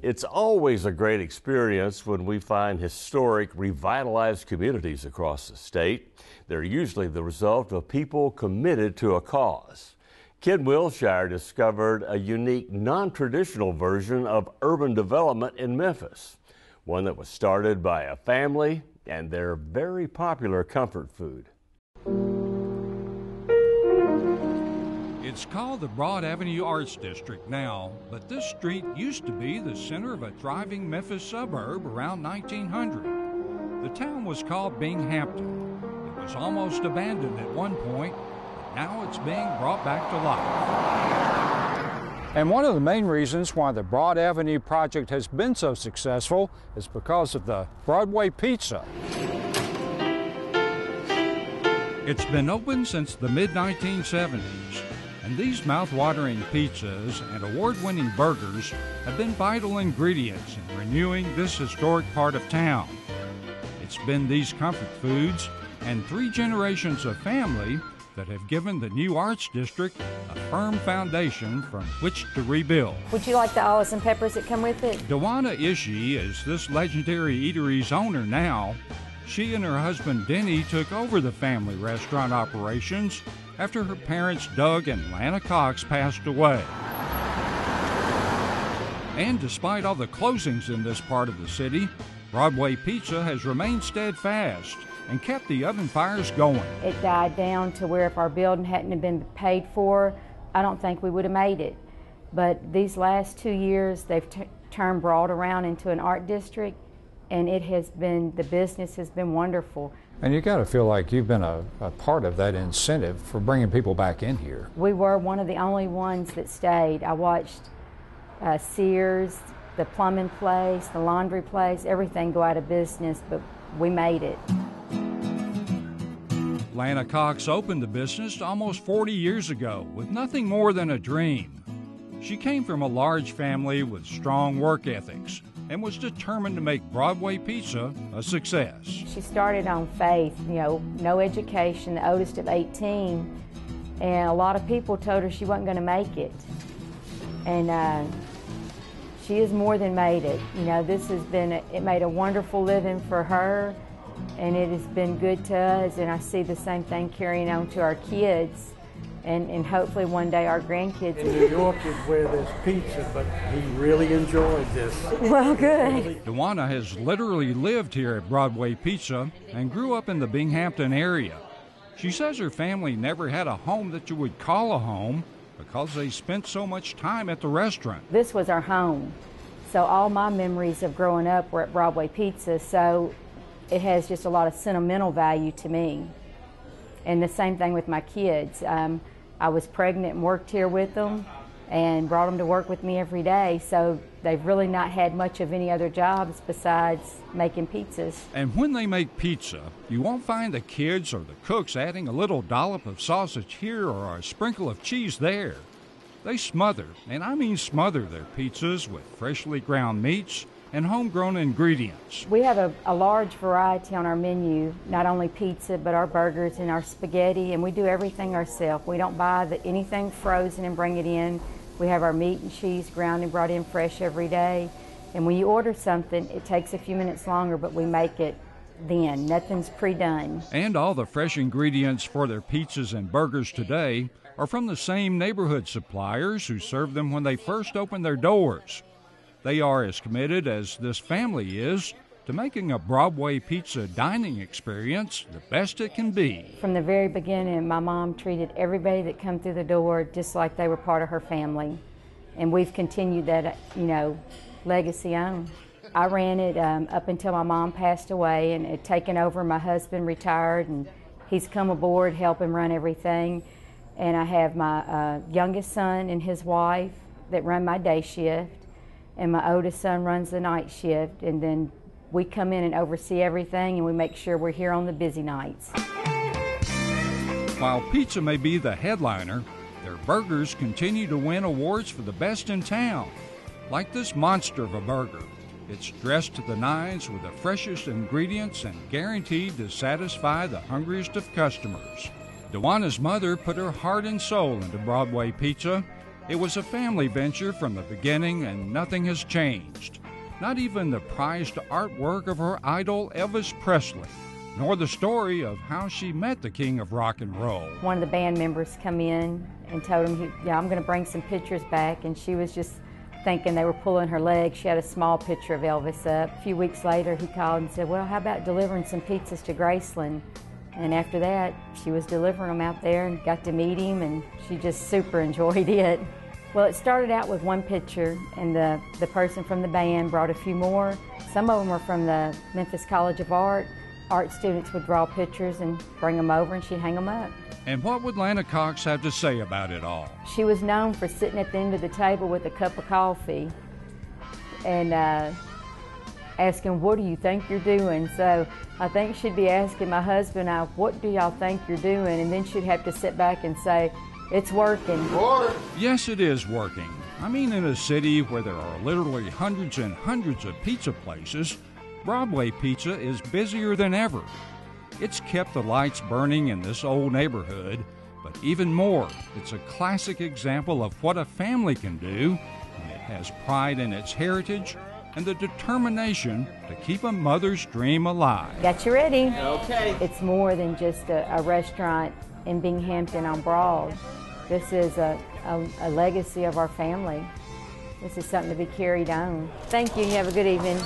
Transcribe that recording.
It's always a great experience when we find historic, revitalized communities across the state. They're usually the result of people committed to a cause. Ken Wilshire discovered a unique, non-traditional version of urban development in Memphis, one that was started by a family and their very popular comfort food. It's called the Broad Avenue Arts District now, but this street used to be the center of a thriving Memphis suburb around 1900. The town was called Binghamton. It was almost abandoned at one point, but now it's being brought back to life. And one of the main reasons why the Broad Avenue project has been so successful is because of the Broadway Pizza. It's been open since the mid-1970s. And these mouth-watering pizzas and award-winning burgers have been vital ingredients in renewing this historic part of town. It's been these comfort foods and 3 generations of family that have given the new Arts District a firm foundation from which to rebuild. Would you like the olives and peppers that come with it? Dewana Ishii is this legendary eatery's owner now. She and her husband Denny took over the family restaurant operations after her parents Doug and Lana Cox passed away. And despite all the closings in this part of the city, Broadway Pizza has remained steadfast and kept the oven fires going. It died down to where if our building hadn't been paid for, I don't think we would have made it. But these last 2 years, they've turned Broad around into an art district, and it has been, the business has been wonderful. And you got to feel like you've been a part of that incentive for bringing people back in here. We were one of the only ones that stayed. I watched Sears, the plumbing place, the laundry place, everything go out of business, but we made it. Lana Cox opened the business almost 40 years ago with nothing more than a dream. She came from a large family with strong work ethics and was determined to make Broadway Pizza a success. She started on faith, no education, the oldest of 18, and a lot of people told her she wasn't going to make it. And she has more than made it. This has been, it made a wonderful living for her, and it has been good to us, and I see the same thing carrying on to our kids. And hopefully one day our grandkids. In New York is where there's pizza, but he really enjoyed this. Well, good. Dewana has literally lived here at Broadway Pizza and grew up in the Binghamton area. She says her family never had a home that you would call a home because they spent so much time at the restaurant. This was our home. So all my memories of growing up were at Broadway Pizza, so it has just a lot of sentimental value to me. And the same thing with my kids. I was pregnant and worked here with them and brought them to work with me every day, so they've really not had much of any other jobs besides making pizzas. And when they make pizza, you won't find the kids or the cooks adding a little dollop of sausage here or a sprinkle of cheese there. They smother, and I mean smother, their pizzas with freshly ground meats and homegrown ingredients. We have a large variety on our menu, not only pizza, but our burgers and our spaghetti, and we do everything ourselves. We don't buy anything frozen and bring it in. We have our meat and cheese ground and brought in fresh every day. And when you order something, it takes a few minutes longer, but we make it then. Nothing's pre-done. And all the fresh ingredients for their pizzas and burgers today are from the same neighborhood suppliers who served them when they first opened their doors. They are as committed as this family is to making a Broadway Pizza dining experience the best it can be. From the very beginning, my mom treated everybody that come through the door just like they were part of her family. And we've continued that, legacy on. I ran it up until my mom passed away and had taken over. My husband retired and he's come aboard helping run everything. And I have my youngest son and his wife that run my day shift. And my oldest son runs the night shift, and then we come in and oversee everything, and we make sure we're here on the busy nights. While pizza may be the headliner, their burgers continue to win awards for the best in town, like this monster of a burger. It's dressed to the nines with the freshest ingredients and guaranteed to satisfy the hungriest of customers. Dewana's mother put her heart and soul into Broadway Pizza, It was a family venture from the beginning, and nothing has changed. Not even the prized artwork of her idol Elvis Presley, nor the story of how she met the king of rock and roll. One of the band members come in and told him, I'm going to bring some pictures back, and she was just thinking they were pulling her leg. She had a small picture of Elvis up. A few weeks later, he called and said, well, how about delivering some pizzas to Graceland? And after that, she was delivering them out there and got to meet him, and she just super enjoyed it. Well, it started out with one picture, and the person from the band brought a few more. Some of them were from the Memphis College of Art. Art students would draw pictures and bring them over, and she'd hang them up. And what would Lana Cox have to say about it all? She was known for sitting at the end of the table with a cup of coffee and asking, what do you think you're doing? So I think she'd be asking my husband, what do y'all think you're doing? And then she'd have to sit back and say, it's working. Yes, it is working. I mean, in a city where there are literally hundreds and hundreds of pizza places, Broadway Pizza is busier than ever. It's kept the lights burning in this old neighborhood, but even more, it's a classic example of what a family can do when it has pride in its heritage and the determination to keep a mother's dream alive. Got you ready? Okay. It's more than just a restaurant in Binghamton on Broad. This is a legacy of our family. This is something to be carried on. Thank you. You have a good evening.